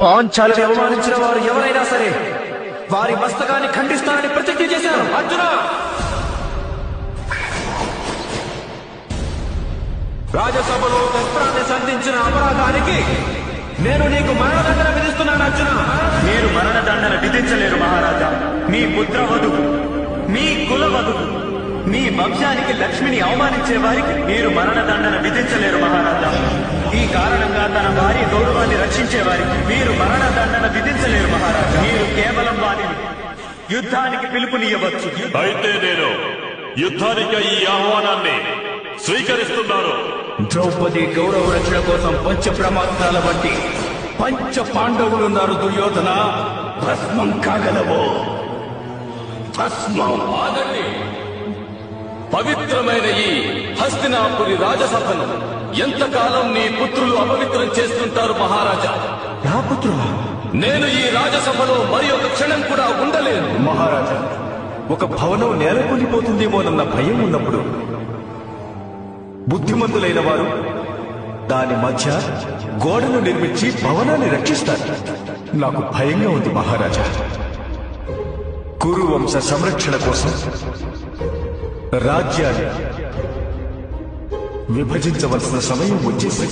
పాంచాలని అవమానించిన వారు ఎవరైనా సరే వారి మస్తకాన్ని ఖండిస్తానని ప్రతిజ్ఞ చేశారు. అర్జున, రాజసభలో శస్త్రాన్ని సంధించిన అపరాధానికి నేను నీకు మరణదండన విధిస్తున్నాను. అర్జున, మీరు మరణదండన విధించలేరు మహారాజా. మీ పుత్ర వధువు, మీ కుల వధువు, మీ వంశానికి లక్ష్మిని అవమానించే వారికి మీరు మరణదండన విధించలేరు మహారాజా. ఈ కారణంగా తన భార్య గౌరవాన్ని రక్షించే వారికి మీరు మరణదండన విధించలేరు మహారాజా. మీరు కేవలం వారిని యుద్ధానికి పిలుపునియవచ్చు. అయితే నేను యుద్ధానికి ఈ ఆహ్వానాన్ని స్వీకరిస్తున్నాను. ద్రౌపది గౌరవ రక్షణ కోసం పంచ ప్రమాదాల వంటి పంచ పాండవులున్నారు. దుర్యోధన, భస్మం కాగలవో? భస్మం. ఆగండి. పవిత్రమైన ఈ హస్తినాపురి రాజసభను ఎంతకాలం నీ పుత్రులు అపవిత్రం చేస్తుంటారు మహారాజా? నా పుత్రుడా? నేను ఈ రాజసభలో మరి ఒక క్షణం కూడా ఉండలేను. మహారాజా, ఒక భవనం నేలకొల్లిపోతుందేమోనన్న భయం ఉన్నప్పుడు బుద్ధిమంతులైన వారు దాని మధ్య గోడను నిర్మించి భవనాన్ని రక్షిస్తారు. నాకు భయంగా ఉంది మహారాజా. కురు వంశ సంరక్షణ కోసం రాజ్యాన్ని విభజించవలసిన సమయం వచ్చేసి